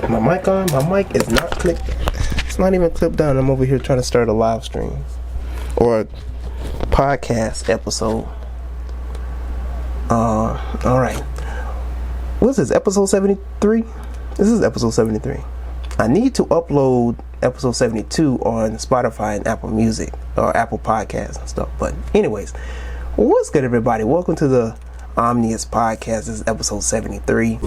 My mic on? My mic is not clipped. It's not even clipped down. I'm over here trying to start a live stream or a podcast episode. Alright. What's this? Episode 73? This is episode 73. I need to upload episode 72 on Spotify and Apple Music or Apple Podcasts and stuff. But anyways, what's good, everybody? Welcome to the Omnist podcast. This is episode 73.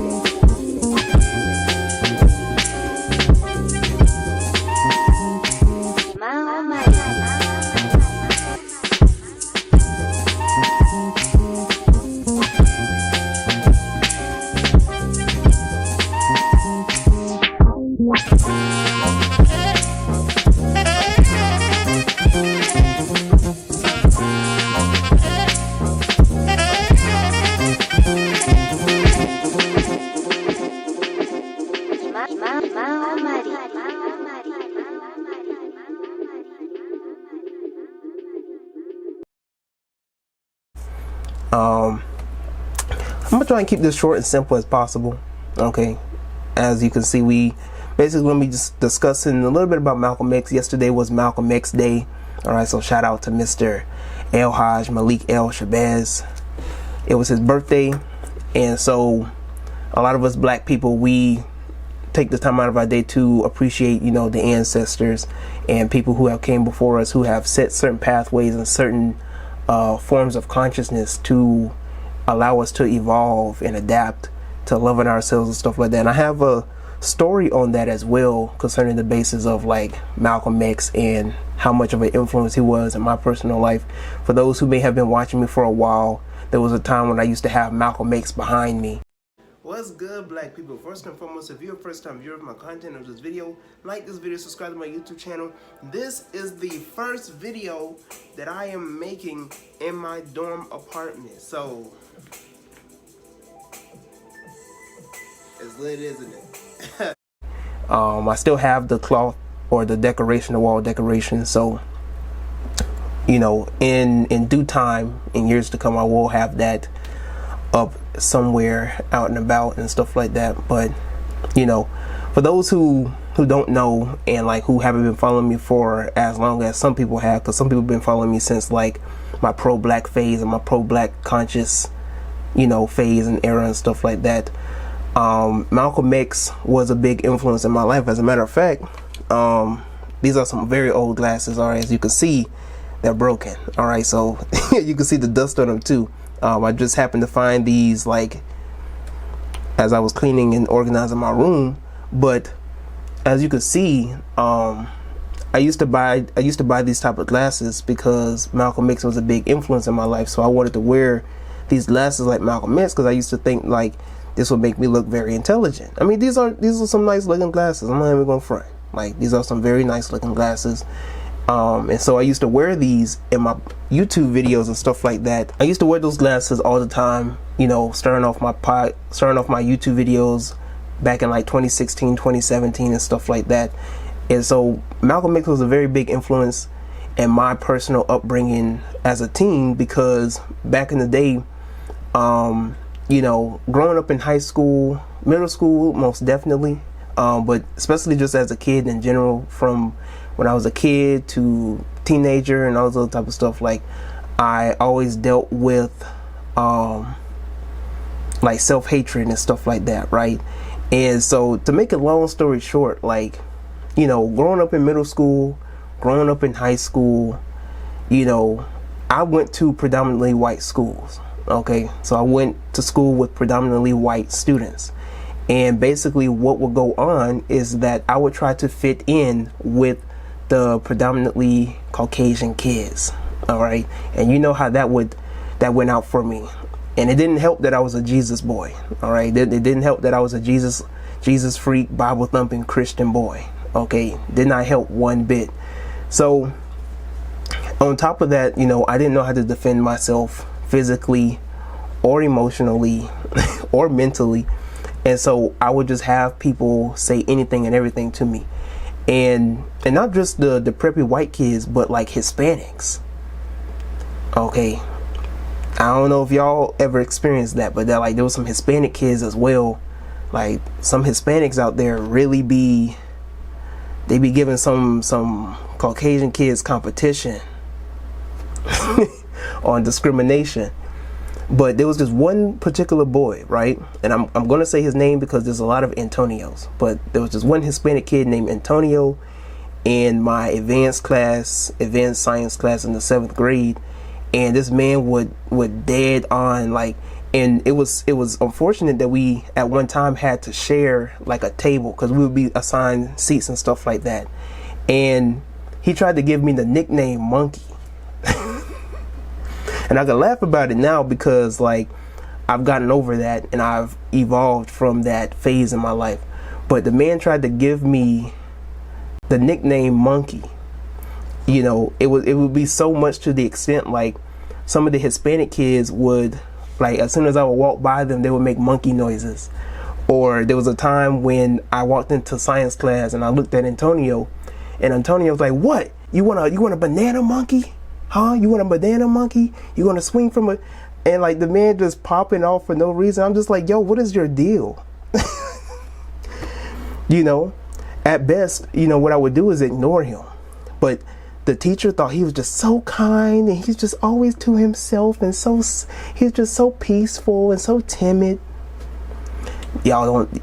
I'm gonna try and keep this short and simple as possible. Okay, as you can see, we basically gonna be just discussing a little bit about Malcolm X. Yesterday was Malcolm X Day. Alright, so shout out to Mr. El Haj Malik El Shabazz. It was his birthday, and so a lot of us black people, we take the time out of our day to appreciate, you know, the ancestors and people who have came before us, who have set certain pathways and certain forms of consciousness to allow us to evolve and adapt to loving ourselves and stuff like that. And I have a story on that as well, concerning the basis of like Malcolm X and how much of an influence he was in my personal life. For those who may have been watching me for a while, there was a time when I used to have Malcolm X behind me. What's good, black people? First and foremost, if you're a first time viewer of my content or this video, like this video, subscribe to my YouTube channel. This is the first video that I am making in my dorm apartment. So it's lit, isn't it? I still have the cloth or the decoration, the wall decoration. So, you know, in due time, in years to come, I will have that up somewhere out and about and stuff like that. But you know, for those who don't know and like who haven't been following me for as long as some people have, because some people have been following me since like my pro-black phase and my pro-black conscious, you know, phase and era and stuff like that, Malcolm X was a big influence in my life. As a matter of fact, these are some very old glasses. All right, as you can see, they're broken. All right, so you can see the dust on them too. I just happened to find these like as I was cleaning and organizing my room. But as you can see, I used to buy these type of glasses because Malcolm X was a big influence in my life. So I wanted to wear these glasses like Malcolm X because I used to think like this would make me look very intelligent. I mean, these are some nice looking glasses. I'm not even gonna front. Like, these are some very nice looking glasses. And so I used to wear these in my YouTube videos and stuff like that. I used to wear those glasses all the time, you know, starting off my YouTube videos back in like 2016, 2017 and stuff like that. And so Malcolm X was a very big influence in my personal upbringing as a teen, because back in the day, you know, growing up in high school, middle school, most definitely, but especially just as a kid in general, from when I was a kid to teenager and all those other type of stuff, like I always dealt with like self-hatred and stuff like that, right? And so to make a long story short, like, you know, growing up in middle school, growing up in high school, you know, I went to predominantly white schools. Okay, so I went to school with predominantly white students, and basically what would go on is that I would try to fit in with the predominantly Caucasian kids. All right, and you know how that went out for me. And it didn't help that I was a Jesus boy. All right, it didn't help that I was a Jesus freak, Bible thumping Christian boy. Okay, did not help one bit. So on top of that, you know, I didn't know how to defend myself physically or emotionally or mentally. And so I would just have people say anything and everything to me. And not just the preppy white kids, but like Hispanics. Okay, I don't know if y'all ever experienced that, but there was some Hispanic kids as well, Like, some Hispanics out there really be giving some Caucasian kids competition on discrimination. But there was just one particular boy, right? And I'm going to say his name because there's a lot of Antonios. But there was just one Hispanic kid named Antonio in my advanced science class in the 7th grade. And this man would dead on, like, and it was unfortunate that we at one time had to share like a table because we would be assigned seats and stuff like that. And he tried to give me the nickname Monkey. And I can laugh about it now because, like, I've gotten over that and I've evolved from that phase in my life. But the man tried to give me the nickname Monkey. You know, it would be so much to the extent, like, some of the Hispanic kids would, like, as soon as I would walk by them, they would make monkey noises. Or there was a time when I walked into science class and I looked at Antonio, and Antonio was like, "What? You want a banana monkey? Huh? You want a banana monkey? You want to swing from a..." And, like, the man just popping off for no reason. I'm just like, yo, what is your deal? You know, at best, you know, what I would do is ignore him. But the teacher thought he was just so kind, and he's just always to himself, and he's just so peaceful and so timid. Y'all don't...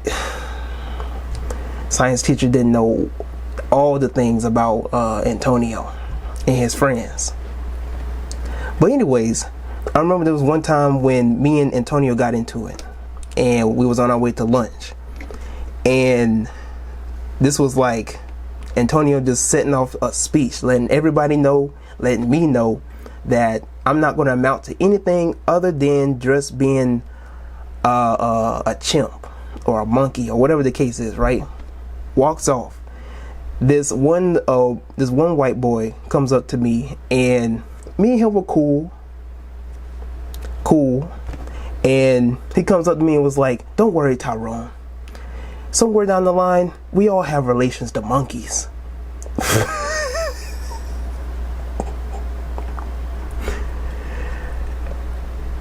Science teacher didn't know all the things about Antonio and his friends. But anyways, I remember there was one time when me and Antonio got into it, and we was on our way to lunch, and this was like Antonio just setting off a speech, letting everybody know, letting me know that I'm not going to amount to anything other than just being a chimp or a monkey or whatever the case is, right? Walks off. This one white boy comes up to me, and me and him were cool, and he comes up to me and was like, "Don't worry, Tyrone. Somewhere down the line, we all have relations to monkeys."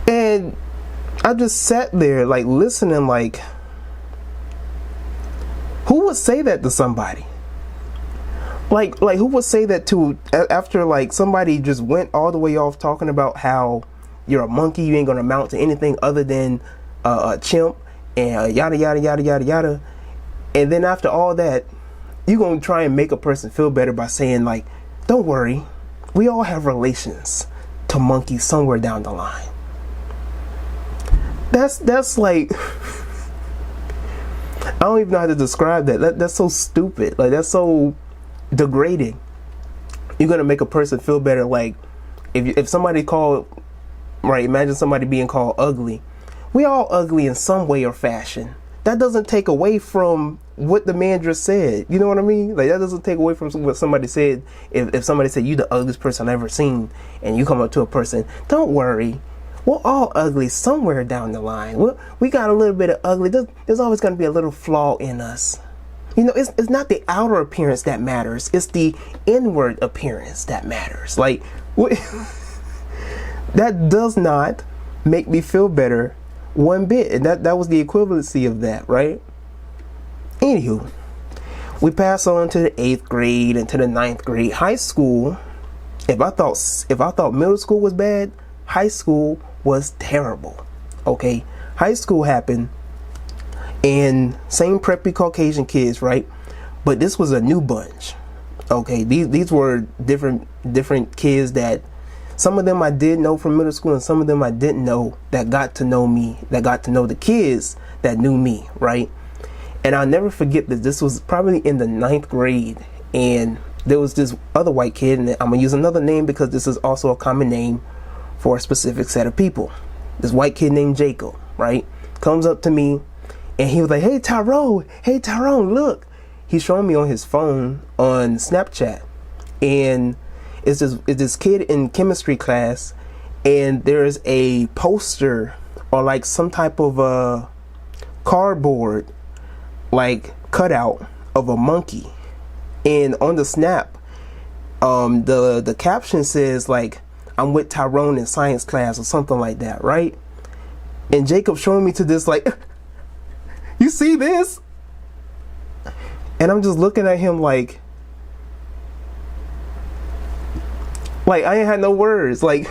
And I just sat there, like, listening, like, who would say that to somebody? Like who would say that to, after, like, somebody just went all the way off talking about how you're a monkey, you ain't gonna amount to anything other than a chimp, and yada yada yada yada yada. And then after all that, you're gonna try and make a person feel better by saying, like, "Don't worry, we all have relations to monkeys somewhere down the line." That's like, I don't even know how to describe that. That's so stupid. Like, that's so degrading. You're gonna make a person feel better. Like, if somebody called, right, imagine somebody being called ugly. We all ugly in some way or fashion. That doesn't take away from what the man just said. You know what I mean? Like, that doesn't take away from what somebody said. If somebody said, "You the ugliest person I've ever seen," and you come up to a person, "Don't worry, we're all ugly somewhere down the line. We got a little bit of ugly. There's always going to be a little flaw in us." You know, it's not the outer appearance that matters. It's the inward appearance that matters. Like, that does not make me feel better one bit. And that was the equivalency of that, right? Anywho, we pass on to the 8th grade and to the 9th grade. High school, if I thought middle school was bad, high school was terrible. Okay, high school happened, and same preppy Caucasian kids, right? But this was a new bunch. Okay, these were different kids that some of them I did know from middle school, and some of them I didn't know, that got to know me, that got to know the kids that knew me, right? And I'll never forget that this was probably in the 9th grade, and there was this other white kid, and I'm gonna use another name because this is also a common name for a specific set of people. This white kid named Jacob, right, comes up to me, and he was like, hey Tyrone, look. He's showing me on his phone on Snapchat, and it's this kid in chemistry class, and there's a poster or like some type of cardboard like cutout of a monkey, and on the snap the caption says like, "I'm with Tyrone in science class," or something like that, right? And Jacob showing me to this like, you see this? And I'm just looking at him like I ain't had no words. Like,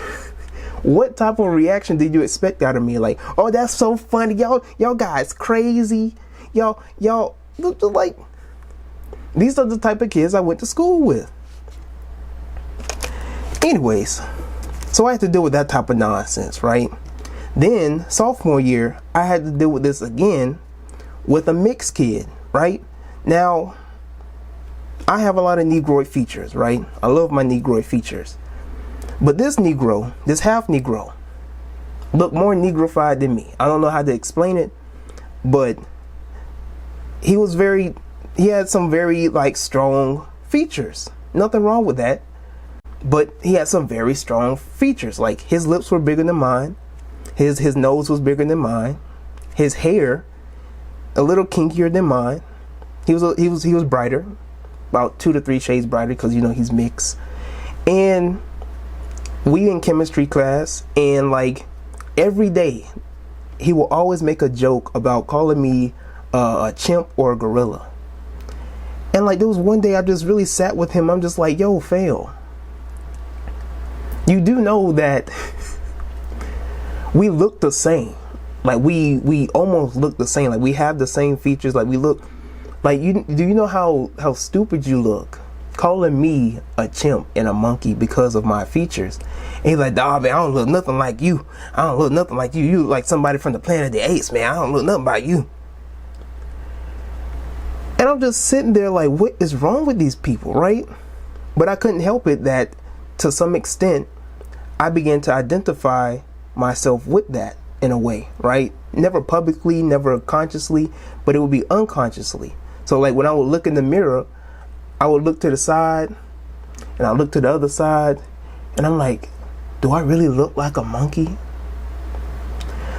what type of reaction did you expect out of me? Like, oh, that's so funny. Y'all guys crazy. Y'all like, these are the type of kids I went to school with. Anyways, so I had to deal with that type of nonsense, right? Then sophomore year, I had to deal with this again with a mixed kid, right? Now, I have a lot of Negroid features, right? I love my Negroid features. But this Negro, this half Negro, looked more Negrofied than me. I don't know how to explain it, but he had some very like strong features. Nothing wrong with that. But he had some very strong features. Like, his lips were bigger than mine. His nose was bigger than mine. His hair, a little kinkier than mine. He was brighter, about 2 to 3 shades brighter, because he's mixed. And we in chemistry class, and like every day, he will always make a joke about calling me a chimp or a gorilla. And like, there was one day I just really sat with him. I'm just like, yo, fail. You do know that we look the same. Like, we almost look the same. Like, we have the same features. Like, we look like do you know how stupid you look calling me a chimp and a monkey because of my features? And he's like, dawg, man, I don't look nothing like you. I don't look nothing like you. You look like somebody from the Planet of the Apes, man. I don't look nothing like you. And I'm just sitting there like, what is wrong with these people, right? But I couldn't help it that to some extent I began to identify myself with that in a way, right? Never publicly, never consciously, but it would be unconsciously. So like, when I would look in the mirror, I would look to the side and I look to the other side, and I'm like, do I really look like a monkey?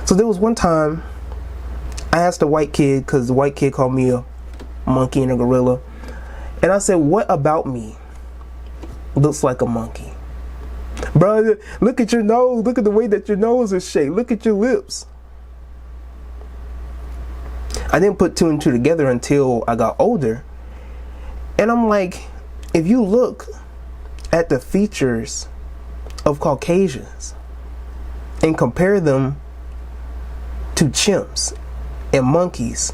So there was one time I asked a white kid, because the white kid called me a monkey and a gorilla, and I said, what about me looks like a monkey? Brother, look at your nose. Look at the way that your nose is shaped. Look at your lips. I didn't put 2 and 2 together until I got older. And I'm like, if you look at the features of Caucasians and compare them to chimps and monkeys,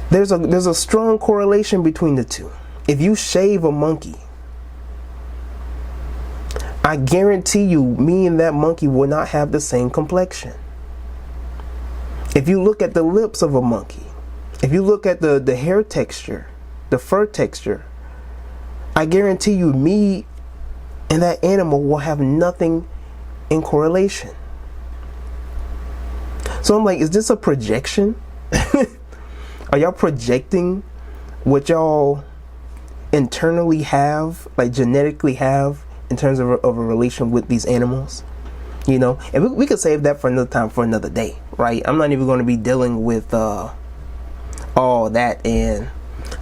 there's a strong correlation between the two. If you shave a monkey, I guarantee you, me and that monkey will not have the same complexion. If you look at the lips of a monkey, if you look at the hair texture, the fur texture, I guarantee you, me and that animal will have nothing in correlation. So I'm like, is this a projection? Are y'all projecting what y'all internally have, like genetically have, in terms of a relation with these animals? And we could save that for another time, for another day, right? I'm not even going to be dealing with all that, and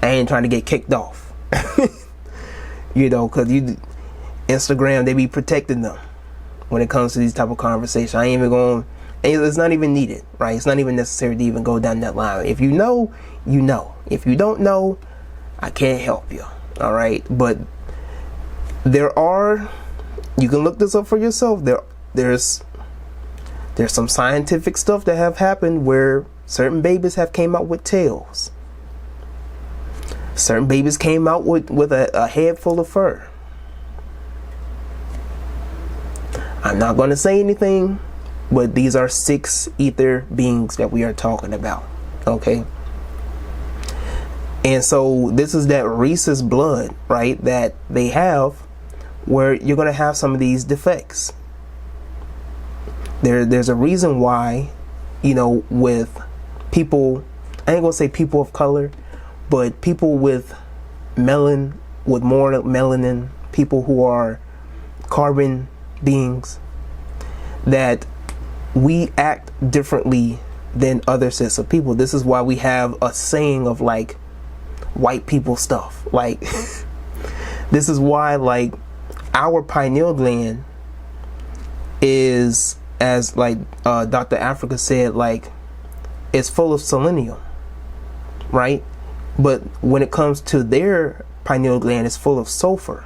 I ain't trying to get kicked off. Because Instagram, they be protecting them when it comes to these type of conversations. I ain't even going, it's not even needed, right? It's not even necessary to even go down that line. If you know, you know. If you don't know, I can't help you, all right? But you can look this up for yourself. There's some scientific stuff that have happened where certain babies have came out with tails. Certain babies came out with a head full of fur. I'm not going to say anything, but these are 6 ether beings that we are talking about, okay? And so this is that rhesus blood, right, that they have, where you're going to have some of these defects. There's a reason why, with people, I ain't going to say people of color, but people with more melanin, people who are carbon beings, that we act differently than other sets of people. This is why we have a saying of like white people stuff. Like this is why like our pineal gland is, as like Dr. Africa said, like is full of selenium, right? But when it comes to their pineal gland, it's full of sulfur.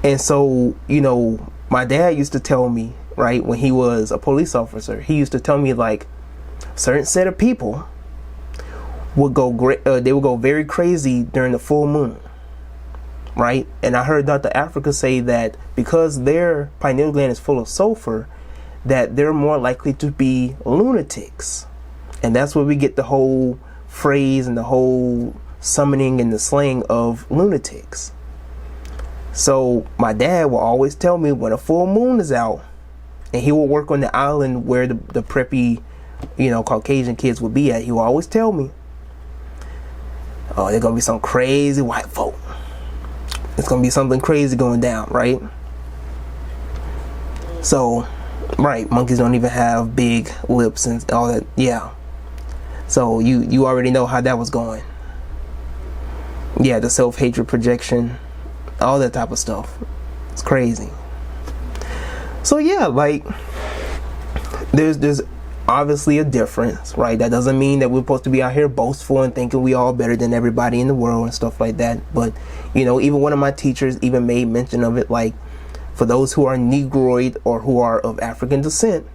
And so, you know, my dad used to tell me, right, when he was a police officer, he used to tell me, like, a certain set of people would go they would go very crazy during the full moon, right? And I heard Dr. Africa say that because their pineal gland is full of sulfur, that they're more likely to be lunatics. And that's where we get the whole phrase and the whole summoning and the slang of lunatics. So my dad will always tell me when a full moon is out, and he will work on the island where the preppy, you know, Caucasian kids would be at. He will always tell me, oh, there's gonna be some crazy white folk. It's gonna be something crazy going down, right? So, right, monkeys don't even have big lips and all that. Yeah. So you already know how that was going. Yeah, the self-hatred projection, all that type of stuff. It's crazy. So yeah, like there's obviously a difference, right? That doesn't mean that we're supposed to be out here boastful and thinking we all better than everybody in the world and stuff like that. But, you know, even one of my teachers even made mention of it, like, for those who are Negroid or who are of African descent,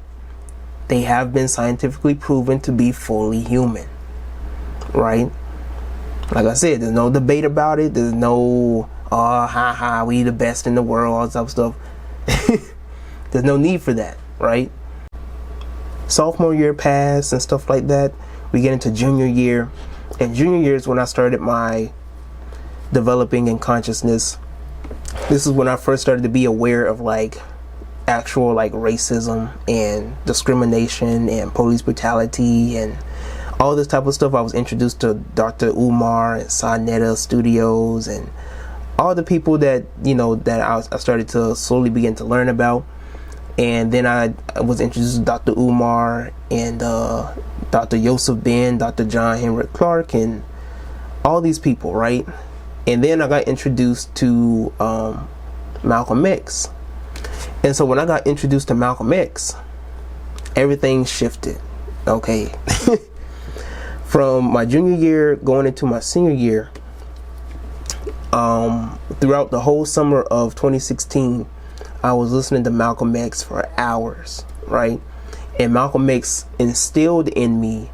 they have been scientifically proven to be fully human, right? Like I said, there's no debate about it. There's no, oh, ha ha, we the best in the world, all that type of stuff. There's no need for that, right? Sophomore year passed and stuff like that. We get into junior year, and junior year is when I started my developing in consciousness. This is when I first started to be aware of like actual like racism and discrimination and police brutality and all this type of stuff. I was introduced to Dr. Umar and Sonetta Studios and all the people that, you know, that I started to slowly begin to learn about. And then I was introduced to Dr. Umar and Dr. Yosef Ben, Dr. John Henrik Clark, and all these people, right? And then I got introduced to Malcolm X. And so when I got introduced to Malcolm X, everything shifted, okay? From my junior year going into my senior year, throughout the whole summer of 2016, I was listening to Malcolm X for hours, right? And Malcolm X instilled in me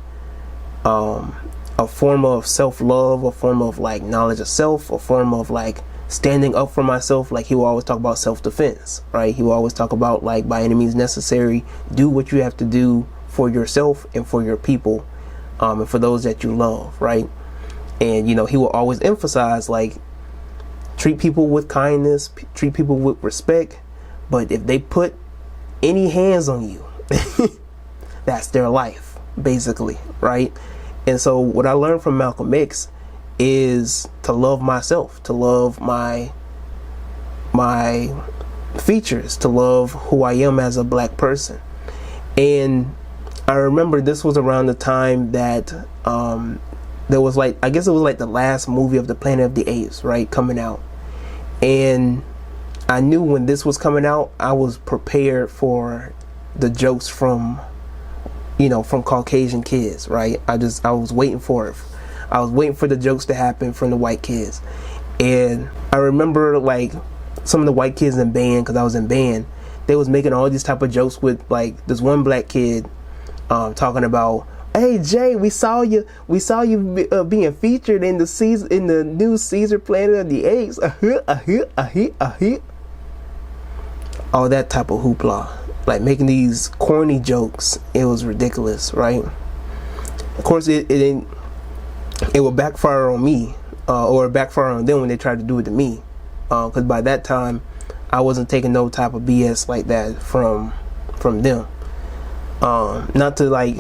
a form of self-love, a form of like knowledge of self, a form of like standing up for myself. Like he will always talk about self-defense, right? He will always talk about like by any means necessary, do what you have to do for yourself and for your people, and for those that you love, right? And you know, he will always emphasize like treat people with kindness, treat people with respect. But if they put any hands on you, that's their life, basically, right? And so what I learned from Malcolm X is to love myself, to love my features, to love who I am as a black person. And I remember this was around the time that there was like, I guess it was like the last movie of the Planet of the Apes, right, coming out. And I knew when this was coming out, I was prepared for the jokes from, you know, from Caucasian kids, right? I was waiting for it. I was waiting for the jokes to happen from the white kids. And I remember like some of the white kids in band, because I was in band, they was making all these type of jokes with like this one black kid talking about, hey Jay, we saw you being featured in the new Caesar Planet of the Apes. All that type of hoopla, like making these corny jokes. It was ridiculous, right? Of course, it will backfire on me, or backfire on them when they tried to do it to me, because by that time I wasn't taking no type of BS like that from them. Not to like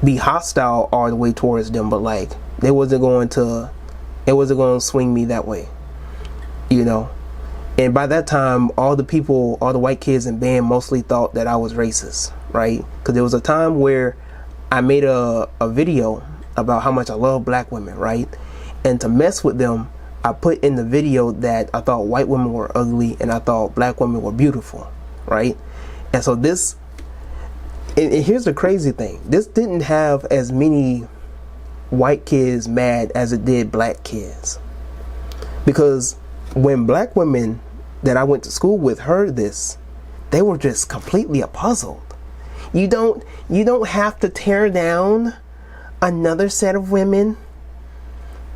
be hostile all the way towards them, but like it wasn't going to swing me that way, you know. And by that time, all the white kids in band mostly thought that I was racist, right? Because there was a time where I made a video about how much I love black women, right? And to mess with them, I put in the video that I thought white women were ugly and I thought black women were beautiful, right? And so this And here's the crazy thing. This didn't have as many white kids mad as it did black kids. Because when black women that I went to school with heard this, they were just completely puzzled. You don't have to tear down another set of women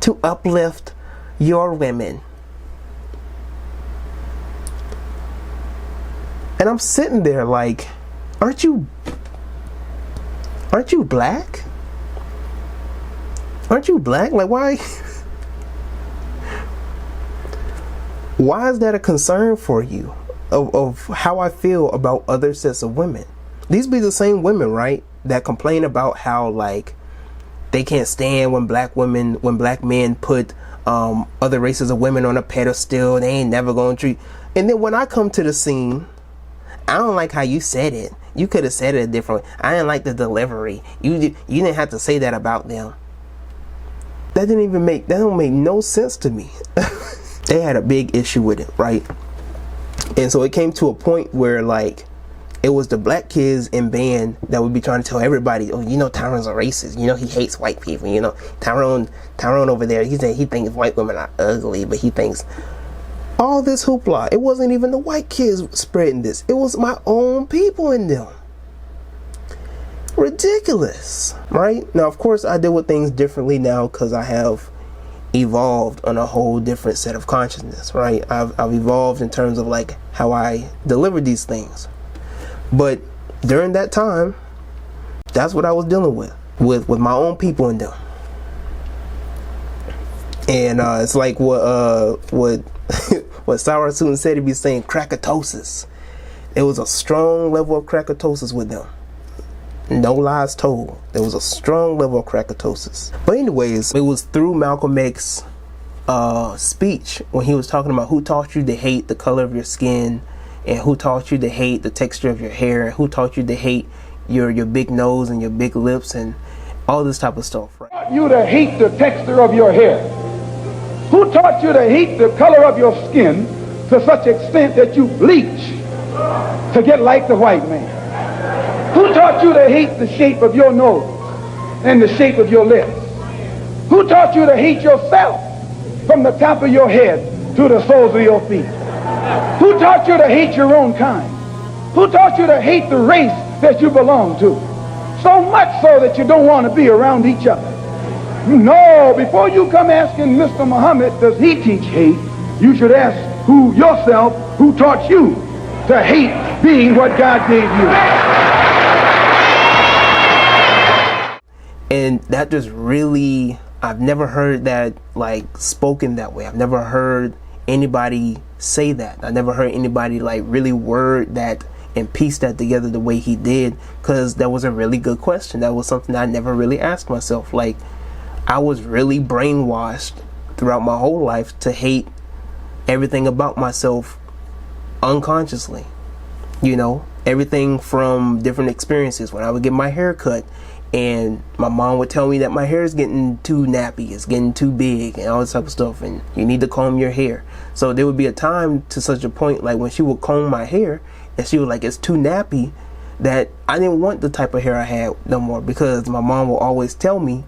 to uplift your women. And I'm sitting there like, aren't you black? Aren't you black? Like, why is that a concern for you of how I feel about other sets of women? These be the same women, right, that complain about how like they can't stand when black men put other races of women on a pedestal. They ain't never gonna treat. And then when I come to the scene, I don't like how you said it. You could have said it a different way. I didn't like the delivery. You didn't have to say that about them. That don't make no sense to me. They had a big issue with it, right? And so it came to a point where like it was the black kids in band that would be trying to tell everybody, oh, you know, Tyrone's a racist. You know, he hates white people. You know, Tyrone over there, he said he thinks white women are ugly, but he thinks all this hoopla. It wasn't even the white kids spreading this. It was my own people in them. Ridiculous, right? Now, of course, I deal with things differently now because I have evolved on a whole different set of consciousness, right? I've evolved in terms of like how I deliver these things. But during that time, that's what I was dealing with my own people in them. And it's like what Sarah Susan said, he'd be saying crackatosis. It was a strong level of crackatosis with them. No lies told. There was a strong level of crackatosis. But anyways, it was through Malcolm X's speech when he was talking about who taught you to hate the color of your skin, and who taught you to hate the texture of your hair, and who taught you to hate your big nose and your big lips and all this type of stuff. Right? Who taught you to hate the texture of your hair? Who taught you to hate the color of your skin to such extent that you bleach to get like the white man? Who taught you to hate the shape of your nose and the shape of your lips? Who taught you to hate yourself from the top of your head to the soles of your feet? Who taught you to hate your own kind? Who taught you to hate the race that you belong to? So much so that you don't want to be around each other. No, before you come asking Mr. Muhammad, does he teach hate? You should ask yourself, who taught you to hate being what God gave you? And that just really, I've never heard that like spoken that way. I've never heard anybody say that. I never heard anybody like really word that and piece that together the way he did, because that was a really good question. That was something I never really asked myself. Like, I was really brainwashed throughout my whole life to hate everything about myself unconsciously. You know, everything from different experiences. When I would get my hair cut and my mom would tell me that my hair is getting too nappy, it's getting too big and all this type of stuff, and you need to comb your hair. So there would be a time to such a point, like when she would comb my hair and she was like, it's too nappy, that I didn't want the type of hair I had no more, because my mom would always tell me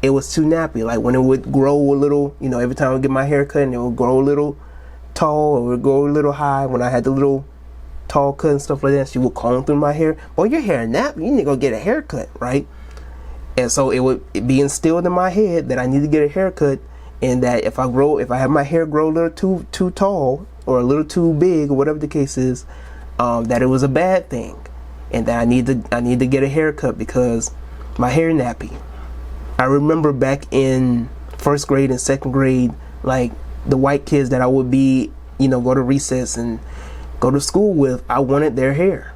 it was too nappy. Like when it would grow a little, you know, every time I would get my hair cut and it would grow a little tall or it would grow a little high, when I had the little tall cut and stuff like that, she would comb through my hair. Well, your hair nappy, you need to go get a haircut, right? And so it would be instilled in my head that I need to get a haircut, and that if I have my hair grow a little too tall or a little too big or whatever the case is, that it was a bad thing, and that I need to get a haircut because my hair nappy. I remember back in first grade and second grade, like the white kids that I would be, you know, go to recess and go to school with, I wanted their hair.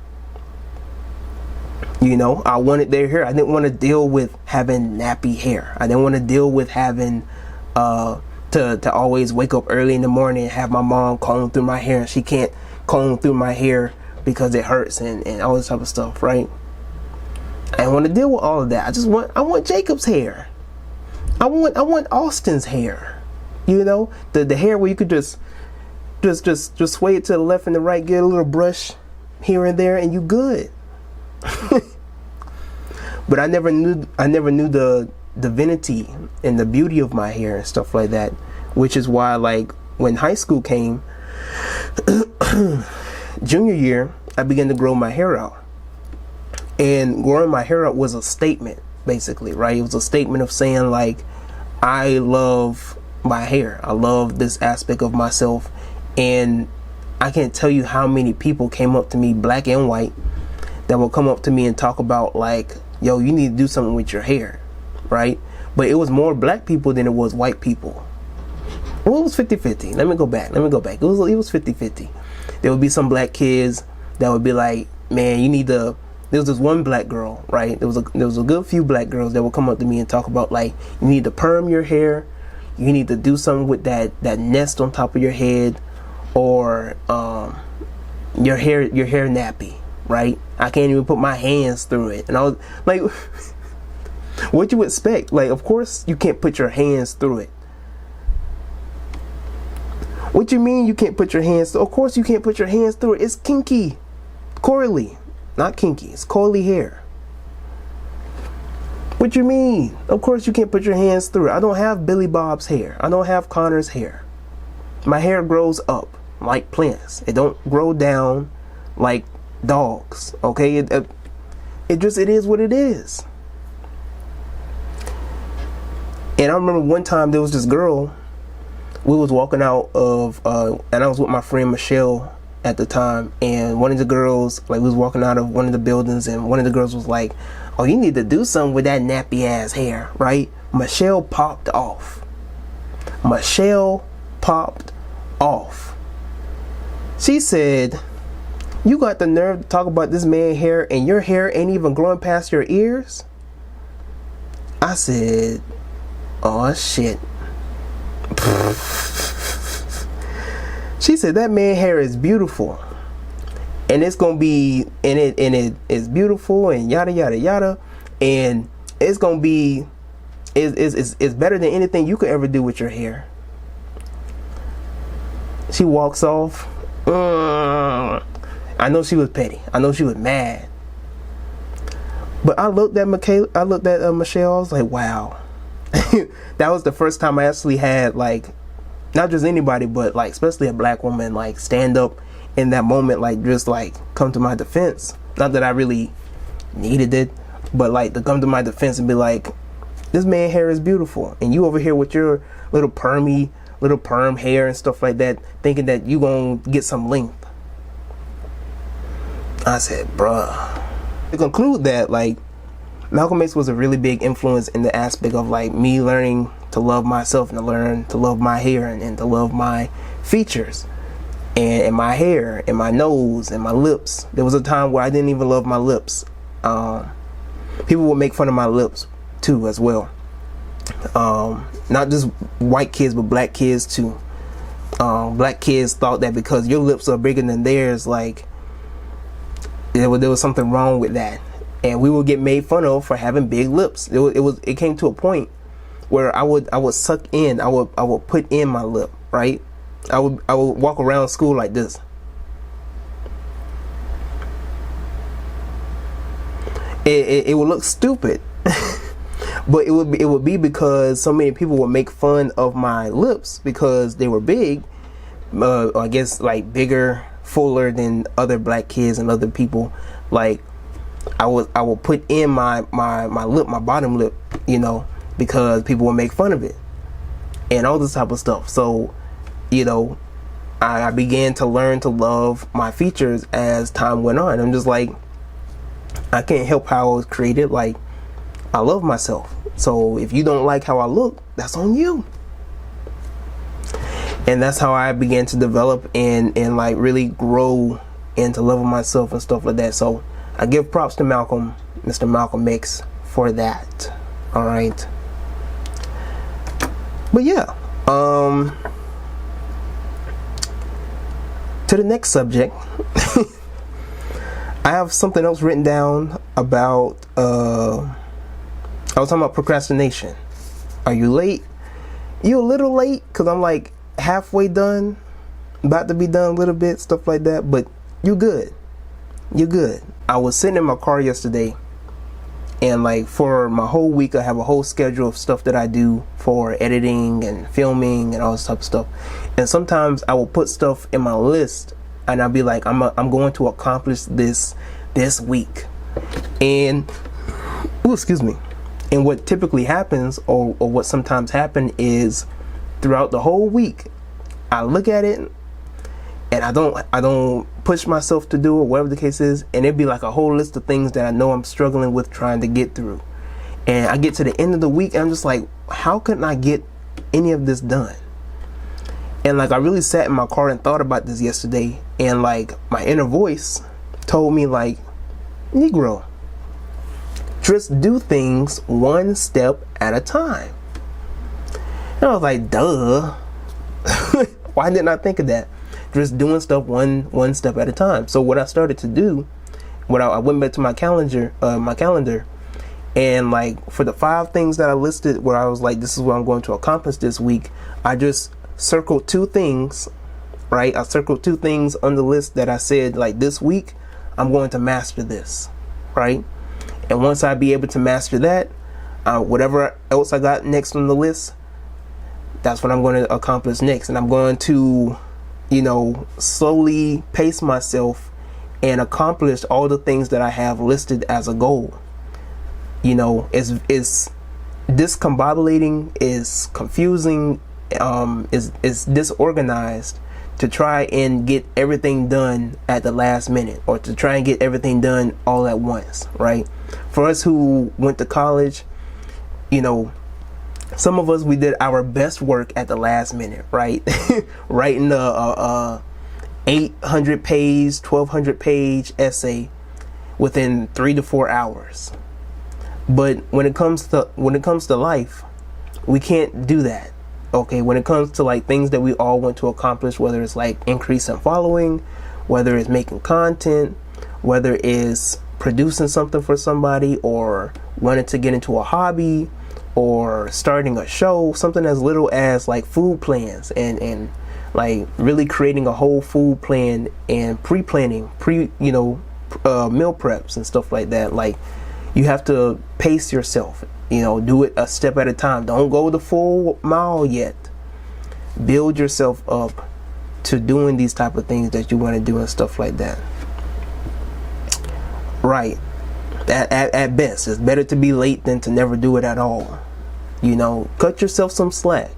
You know, I wanted their hair. I didn't want to deal with having nappy hair. I didn't want to deal with having to always wake up early in the morning and have my mom comb through my hair, and she can't comb through my hair because it hurts and all this type of stuff, right? I didn't want to deal with all of that. I want Jacob's hair. I want Austin's hair. You know, the hair where you could just sway it to the left and the right, get a little brush here and there, and you good. But I never knew the divinity and the beauty of my hair and stuff like that, which is why, like, when high school came, junior year, I began to grow my hair out. And growing my hair out was a statement, basically, right? It was a statement of saying, like, I love my hair. I love this aspect of myself. And I can't tell you how many people came up to me, black and white, that will come up to me and talk about, like, yo, you need to do something with your hair, right? But it was more black people than it was white people. Well, it was 50-50. Let me go back. It was 50-50. There would be some black kids that would be like, man, you need to... There was this one black girl, right? There was a good few black girls that would come up to me and talk about, like, you need to perm your hair. You need to do something with that nest on top of your head, or your hair nappy, right? I can't even put my hands through it. And I was like, what you expect? Like, of course you can't put your hands through it. What you mean you can't put your hands through? Of course you can't put your hands through it. It's kinky. Coily. Not kinky. It's coily hair. What you mean? Of course you can't put your hands through it. I don't have Billy Bob's hair. I don't have Connor's hair. My hair grows up like plants. It don't grow down like dogs. Okay? It is what it is. And I remember one time there was this girl. We was walking out of, and I was with my friend Michelle at the time, and one of the girls, like, we was walking out of one of the buildings, and one of the girls was like, oh, you need to do something with that nappy ass hair, right? Michelle popped off. She said, you got the nerve to talk about this man's hair, and your hair ain't even growing past your ears? I said, oh shit. She said that man hair is beautiful, and it's gonna be, and it is beautiful, and yada yada yada, and it's gonna be, it's better than anything you could ever do with your hair. She walks off. I know she was petty. I know she was mad. But I looked at Michelle. I was like, wow. That was the first time I actually had, like, not just anybody, but, like, especially a black woman, like, stand up in that moment, like, just, like, come to my defense. Not that I really needed it, but, like, to come to my defense and be like, this man hair is beautiful, and you over here with your little perm hair and stuff like that, thinking that you gonna get some length. I said, bruh. To conclude that, like, Malcolm X was a really big influence in the aspect of, like, me learning to love myself and to learn to love my hair and to love my features and my hair and my nose and my lips. There was a time where I didn't even love my lips. People would make fun of my lips too as well. Not just white kids, but black kids too. Black kids thought that because your lips are bigger than theirs, like, there was something wrong with that. And we would get made fun of for having big lips. It came to a point where I would suck in. I would put in my lip, right? I would walk around school like this. It would look stupid, but it would be because so many people would make fun of my lips because they were big. I guess, like, bigger, fuller than other black kids and other people. Like, I would put in my lip, my bottom lip, you know, because people would make fun of it and all this type of stuff. So, you know, I began to learn to love my features as time went on. I'm just like, I can't help how I was created. Like, I love myself. So if you don't like how I look, that's on you. And that's how I began to develop and like really grow into loving myself and stuff like that. So I give props to Malcolm, Mr. Malcolm X, for that. All right. But yeah, to the next subject. I have something else written down about, I was talking about procrastination. Are you late? You a little late, because I'm like halfway done, about to be done a little bit, stuff like that, but you good. You're good. I was sitting in my car yesterday, And like for my whole week, I have a whole schedule of stuff that I do for editing and filming and all this type of stuff. And sometimes I will put stuff in my list and I'll be like, I'm going to accomplish this week. And, excuse me. And what typically happens, or what sometimes happen, is throughout the whole week, I look at it and I don't push myself to do it, whatever the case is, and it'd be like a whole list of things that I know I'm struggling with trying to get through. And I get to the end of the week and I'm just like, how couldn't I get any of this done? And like I really sat in my car and thought about this yesterday, and like my inner voice told me like, Negro, just do things one step at a time. And I was like, duh. Why didn't I think of that? Just doing stuff one step at a time. So what I started to do, I went back to my calendar, and like for the 5 things that I listed, where I was like, this is what I'm going to accomplish this week, I just circled 2 things, right? I circled 2 things on the list that I said, like, this week I'm going to master this, right? And once I be able to master that, whatever else I got next on the list, that's what I'm going to accomplish next. And I'm going to, slowly pace myself and accomplish all the things that I have listed as a goal. It's discombobulating, is confusing, is disorganized to try and get everything done at the last minute, or to try and get everything done all at once, right? For us who went to college, some of us, we did our best work at the last minute, right? Writing a 800-page, 1,200-page essay within 3 to 4 hours. But when it comes to life, we can't do that. Okay, when it comes to like things that we all want to accomplish, whether it's like increasing following, whether it's making content, whether it's producing something for somebody, or wanting to get into a hobby, or starting a show, something as little as like food plans and like really creating a whole food plan and pre-planning, meal preps and stuff like that. Like, you have to pace yourself, do it a step at a time. Don't go the full mile yet. Build yourself up to doing these type of things that you want to do and stuff like that. Right. At best, it's better to be late than to never do it at all. Cut yourself some slack.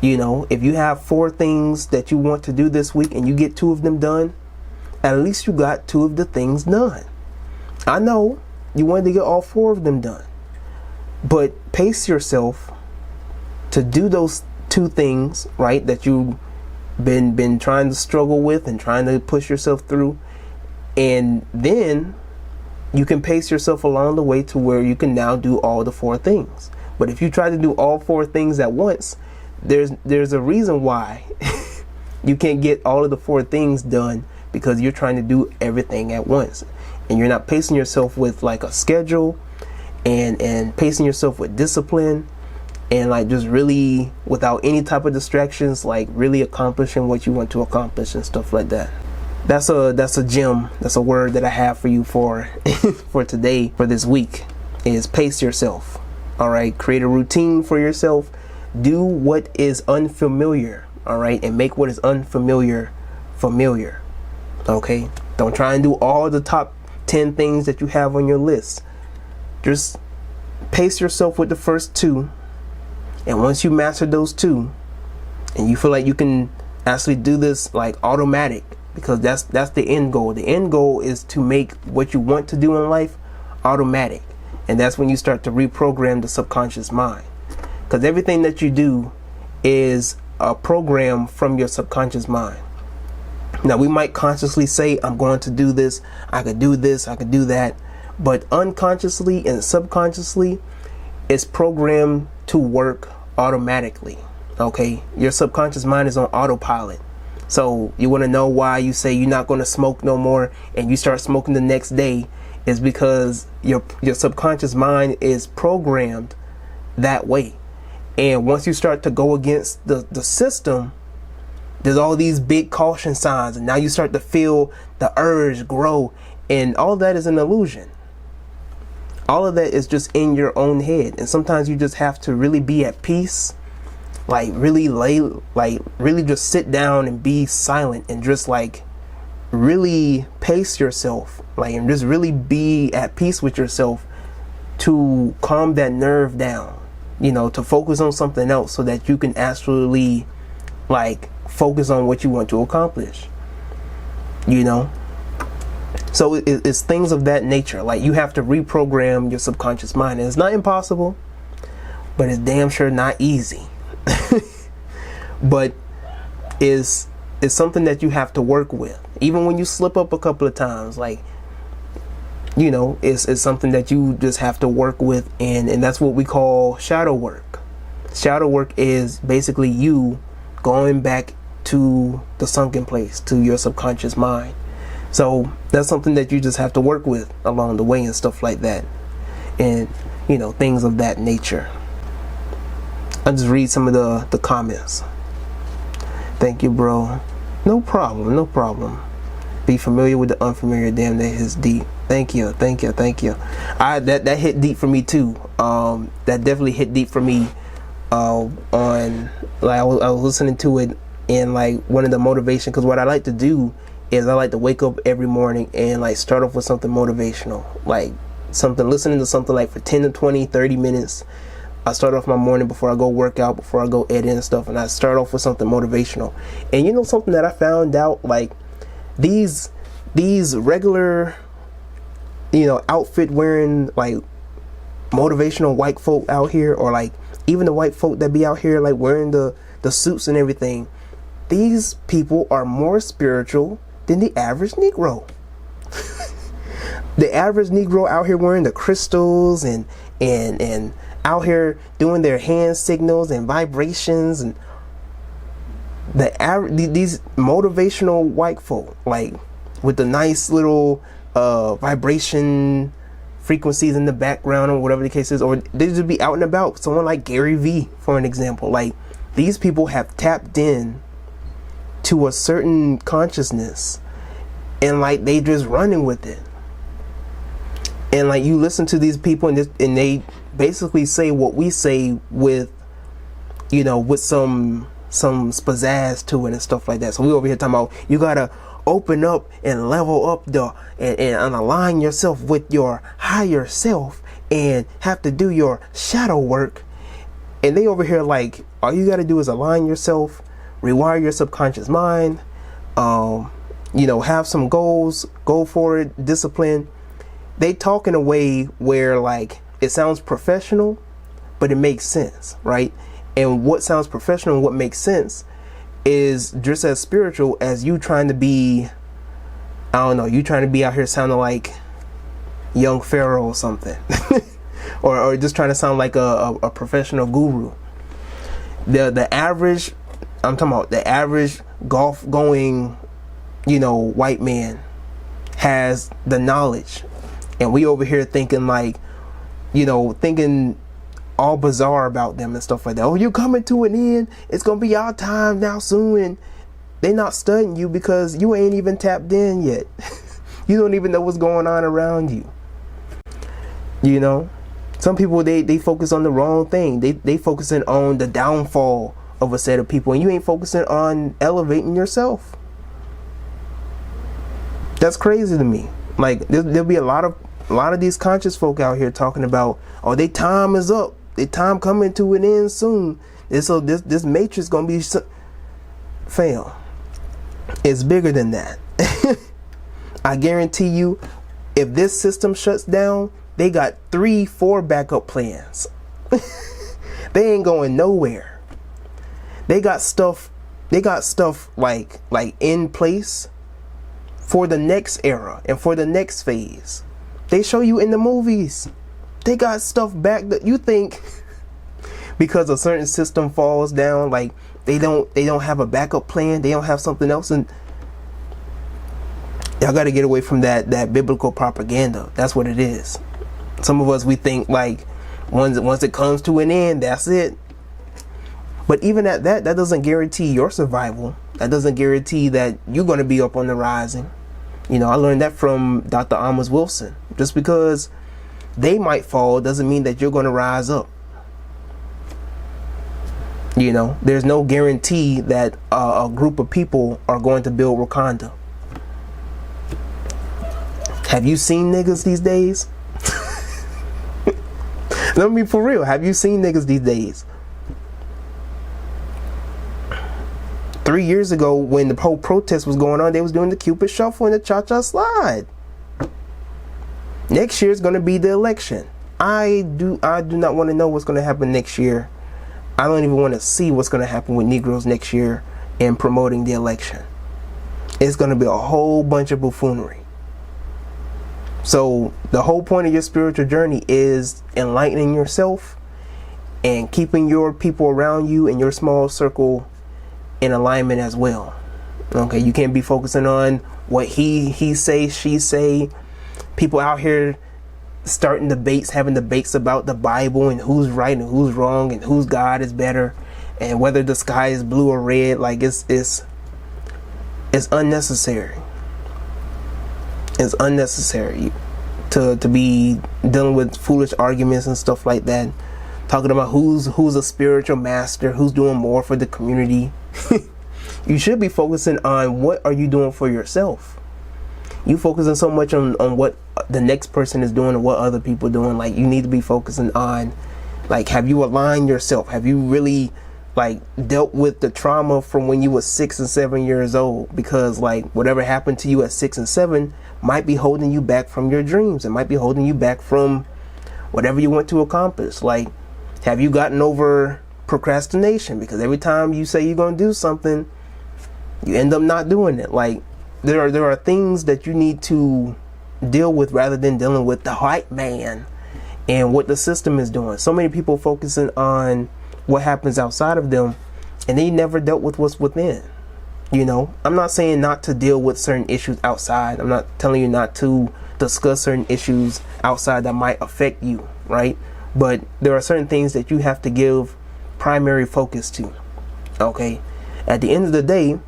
If you have 4 things that you want to do this week and you get 2 of them done, at least you got 2 of the things done. I know you wanted to get all 4 of them done, but pace yourself to do those 2 things, right, that you've been trying to struggle with and trying to push yourself through, and then you can pace yourself along the way to where you can now do all the 4 things. But if you try to do all 4 things at once, there's a reason why you can't get all of the 4 things done, because you're trying to do everything at once, and you're not pacing yourself with like a schedule and pacing yourself with discipline, and like just really without any type of distractions, like really accomplishing what you want to accomplish and stuff like that. That's a gem. That's a word that I have for you for today, for this week, is pace yourself. All right, create a routine for yourself. Do what is unfamiliar, all right, and make what is unfamiliar familiar. Okay, don't try and do all the top 10 things that you have on your list. Just pace yourself with the first 2, and once you master those 2, and you feel like you can actually do this like automatic, because that's the end goal. The end goal is to make what you want to do in life automatic. And that's when you start to reprogram the subconscious mind, because everything that you do is a program from your subconscious mind. Now, we might consciously say, I'm going to do this, I could do this, I could do that, but unconsciously and subconsciously, it's programmed to work automatically. Okay, your subconscious mind is on autopilot. So you want to know why you say you're not going to smoke no more and you start smoking the next day, is because your subconscious mind is programmed that way. And once you start to go against the system, there's all these big caution signs, and now you start to feel the urge grow, and all that is an illusion. All of that is just in your own head. And sometimes you just have to really be at peace, like really just sit down and be silent and just like really pace yourself, like, and just really be at peace with yourself to calm that nerve down, you know, to focus on something else so that you can actually like focus on what you want to accomplish, you know. So it's things of that nature. Like, you have to reprogram your subconscious mind, and it's not impossible, but it's damn sure not easy. But it's something that you have to work with, even when you slip up a couple of times. Like, you know, it's something that you just have to work with, and that's what we call shadow work. Shadow work is basically you going back to the sunken place, to your subconscious mind. So that's something that you just have to work with along the way and stuff like that, and you know, things of that nature. I'll just read some of the comments. Thank you, bro. No problem, no problem. Be familiar with the unfamiliar. Damn, that hits deep. Thank you. That hit deep for me too. That definitely hit deep for me. On, like, I was listening to it, and like one of the motivation, because what I like to do is I like to wake up every morning and like start off with something motivational, like listening to something like for 10 to 20, 30 minutes. I start off my morning before I go work out, before I go edit and stuff, and I start off with something motivational. And you know something that I found out, like these regular, you know, outfit wearing like motivational white folk out here, or like even the white folk that be out here like wearing the suits and everything, these people are more spiritual than the average Negro. The average Negro out here wearing the crystals and out here doing their hand signals and vibrations, and these motivational white folk, like with the nice little vibration frequencies in the background or whatever the case is, or they just be out and about. Someone like Gary Vee, for an example, like these people have tapped in to a certain consciousness, and like they just running with it. And like you listen to these people, and they basically say what we say with, you know, with some pizzazz to it and stuff like that. So we over here talking about you gotta open up and level up and align yourself with your higher self and have to do your shadow work. And they over here like, all you gotta do is align yourself, rewire your subconscious mind, you know, have some goals, go for it, discipline. They talk in a way where like it sounds professional, but it makes sense, right? And what sounds professional and what makes sense is just as spiritual as you trying to be, I don't know, you trying to be out here sounding like young Pharaoh or something. or just trying to sound like a professional guru. The average, I'm talking about the average golf going, you know, white man has the knowledge. And we over here thinking like, you know, thinking all bizarre about them and stuff like that. Oh, you're coming to an end. It's going to be our time now soon. And they're not studying you because you ain't even tapped in yet. You don't even know what's going on around you. You know, some people, they focus on the wrong thing. They focusing on the downfall of a set of people, and you ain't focusing on elevating yourself. That's crazy to me. Like there'll be a lot of these conscious folk out here talking about, oh, their time is up, their time coming to an end soon. And so this matrix gonna be fail. It's bigger than that. I guarantee you, if this system shuts down, they got 3-4 backup plans. They ain't going nowhere. They got stuff like in place for the next era and for the next phase. They show you in the movies. They got stuff back that you think because a certain system falls down, like they don't have a backup plan, they don't have something else. And y'all got to get away from that biblical propaganda. That's what it is. Some of us, we think like once it comes to an end, that's it. But even at that doesn't guarantee your survival. That doesn't guarantee that you're going to be up on the rising. You know, I learned that from Dr. Amos Wilson. Just because they might fall doesn't mean that you're going to rise up. You know, there's no guarantee that a group of people are going to build Wakanda. Have you seen niggas these days? Let me be for real. Have you seen niggas these days? 3 years ago, when the whole protest was going on, they was doing the Cupid Shuffle and the Cha-Cha Slide. Next year is going to be the election. I do not want to know what's going to happen next year. I don't even want to see what's going to happen with Negroes next year in promoting the election. It's going to be a whole bunch of buffoonery. So the whole point of your spiritual journey is enlightening yourself and keeping your people around you and your small circle in alignment as well. Okay, you can't be focusing on what he say, she say. People out here starting debates, having debates about the Bible and who's right and who's wrong and whose God is better and whether the sky is blue or red. Like it's unnecessary. It's unnecessary to be dealing with foolish arguments and stuff like that. Talking about who's a spiritual master, who's doing more for the community. You should be focusing on what are you doing for yourself. You focusing so much on what the next person is doing and what other people are doing. Like, you need to be focusing on, like, have you aligned yourself? Have you really, like, dealt with the trauma from when you were 6 and 7 years old? Because, like, whatever happened to you at 6 and 7 might be holding you back from your dreams. It might be holding you back from whatever you want to accomplish. Like, have you gotten over procrastination? Because every time you say you're going to do something, you end up not doing it. Like, there are things that you need to deal with rather than dealing with the hype man and what the system is doing. So many people focusing on what happens outside of them, and they never dealt with what's within. You know, I'm not saying not to deal with certain issues outside. I'm not telling you not to discuss certain issues outside that might affect you, right? But there are certain things that you have to give primary focus to. Okay, at the end of the day,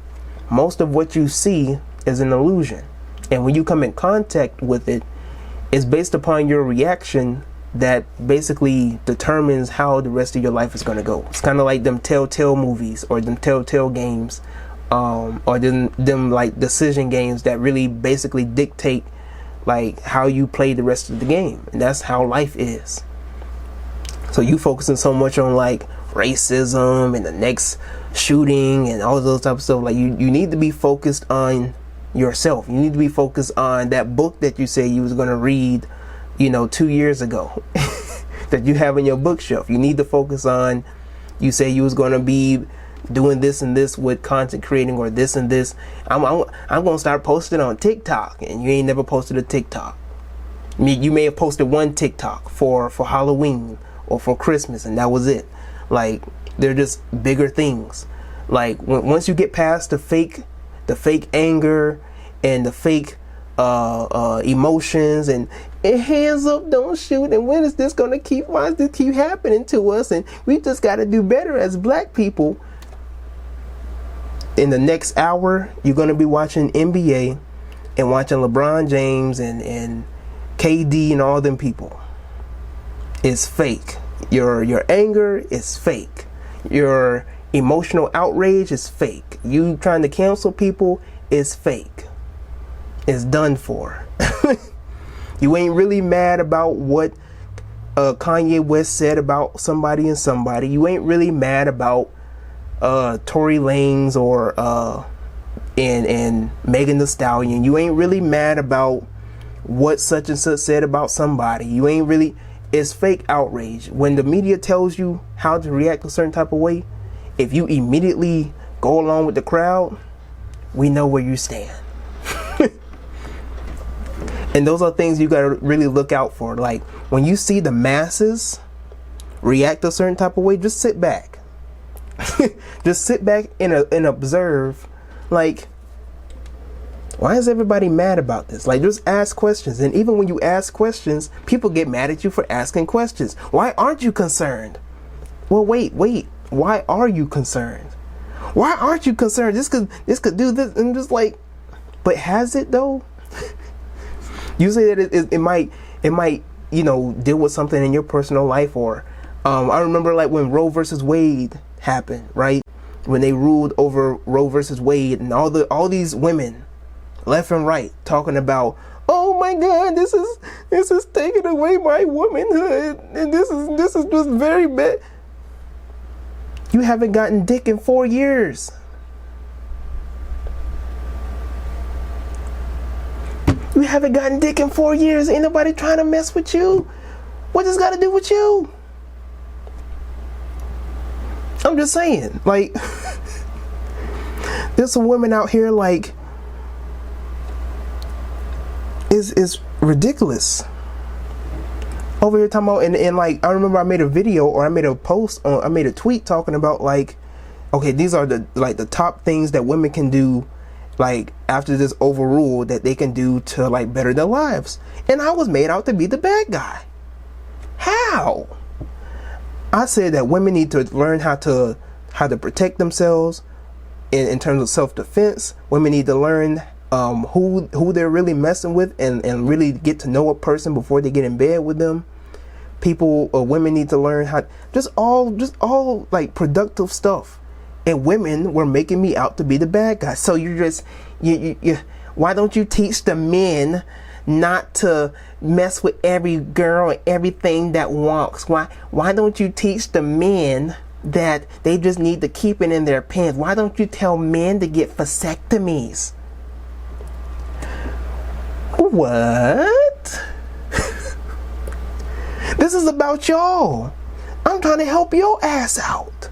most of what you see is an illusion, and when you come in contact with it, it's based upon your reaction that basically determines how the rest of your life is going to go. It's kind of like them telltale movies or them telltale games, or them like decision games that really basically dictate like how you play the rest of the game. And that's how life is. So you focusing so much on like racism and the next shooting and all those type of stuff. Like you need to be focused on yourself. You need to be focused on that book that you say you was going to read, 2 years ago that you have in your bookshelf. You need to focus on, you say you was going to be doing this and this with content creating or this and this. I'm going to start posting on TikTok, and you ain't never posted a TikTok. You may have posted one TikTok for Halloween or for Christmas, and that was it. Like, they're just bigger things. Like, once you get past the fake anger and the fake emotions and hands up, don't shoot, and when is this gonna why does this keep happening to us, and we just got to do better as black people. In the next hour, you're gonna be watching NBA and watching LeBron James and KD and all them people. It's fake. Your anger is fake. Your emotional outrage is fake. You trying to cancel people is fake. It's done for. You ain't really mad about what Kanye West said about somebody and somebody. You ain't really mad about Tory Lanez or and Megan Thee Stallion. You ain't really mad about what such and such said about somebody. You ain't really. It's fake outrage. When the media tells you how to react a certain type of way, if you immediately go along with the crowd, we know where you stand. And those are things you got to really look out for. Like, when you see the masses react a certain type of way, just sit back. Just sit back and observe. Like, why is everybody mad about this? Like, just ask questions. And even when you ask questions, people get mad at you for asking questions. Why aren't you concerned? Well, wait. Why are you concerned? Why aren't you concerned? This could do this, and just like, but has it though? You say that it might deal with something in your personal life, or I remember like when Roe versus Wade happened, right? When they ruled over Roe versus Wade, and all these women left and right talking about, oh my God, this is taking away my womanhood, and this is just very bad. You haven't gotten dick in 4 years. You haven't gotten dick in 4 years. Ain't nobody trying to mess with you. What does got to do with you? I'm just saying, like, there's some women out here, like, it's ridiculous. Over here talking about, and like, I remember I made a video, or I made a post, I made a tweet talking about, like, okay, these are the top things that women can do, like, after this overrule, that they can do to, like, better their lives. And I was made out to be the bad guy. How? I said that women need to learn how to protect themselves in terms of self-defense. Women need to learn who they're really messing with, and really get to know a person before they get in bed with them. Women need to learn how, just all like productive stuff. And women were making me out to be the bad guy. So you why don't you teach the men not to mess with every girl and everything that walks? Why don't you teach the men that they just need to keep it in their pants? Why don't you tell men to get vasectomies? What? This is about y'all. I'm trying to help your ass out.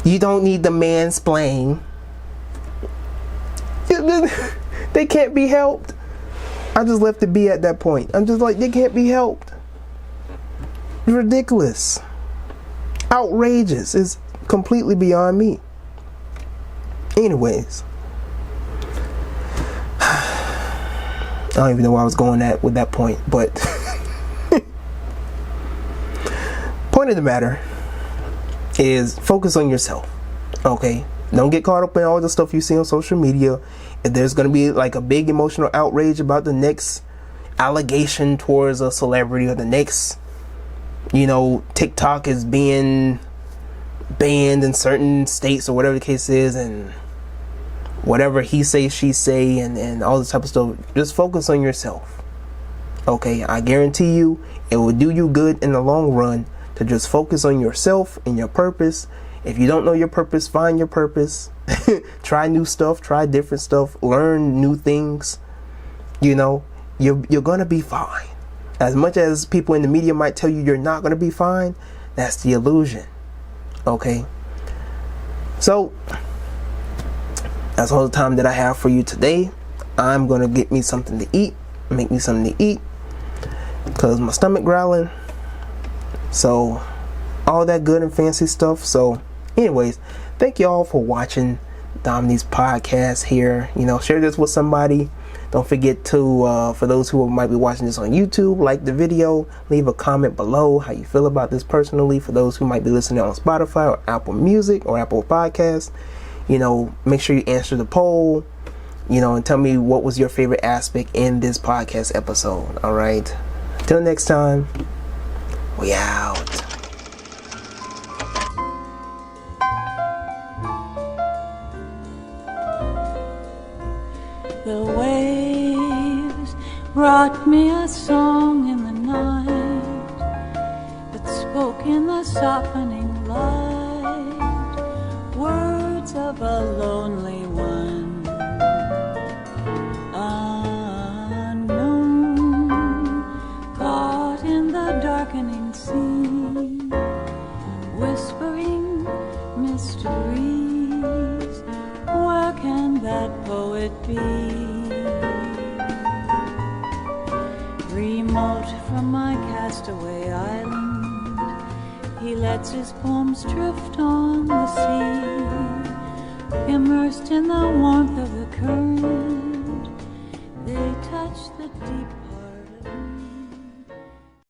You don't need the mansplain. They can't be helped. I just left it be at that point. I'm just like, they can't be helped. It's ridiculous. Outrageous. It's completely beyond me. Anyways. I don't even know where I was going at with that point, but point of the matter is, focus on yourself. Okay? Don't get caught up in all the stuff you see on social media. If there's going to be like a big emotional outrage about the next allegation towards a celebrity, or the next, TikTok is being banned in certain states, or whatever the case is, and whatever he say, she say, and all this type of stuff, just focus on yourself. Okay? I guarantee you it will do you good in the long run to just focus on yourself and your purpose. If you don't know your purpose, find your purpose. Try new stuff, try different stuff, learn new things. You're gonna be fine. As much as people in the media might tell you you're not gonna be fine, that's the illusion. Okay? So that's all the time that I have for you today. I'm gonna get me something to eat, make me something to eat, because my stomach growling. So all that good and fancy stuff. So anyways, thank you all for watching Omnist podcast here. Share this with somebody. Don't forget to, for those who might be watching this on YouTube, like the video, leave a comment below how you feel about this personally. For those who might be listening on Spotify or Apple Music or Apple Podcasts, make sure you answer the poll, and tell me what was your favorite aspect in this podcast episode. All right. Until next time, we out. The waves brought me a song in the night that spoke in the softening light, words of a lonely one, unknown, caught in the darkening sea, whispering mysteries. Where can that poet be? Remote from my castaway island, he lets his poems drift on the sea. Immersed in the warmth of the current, they touch the deep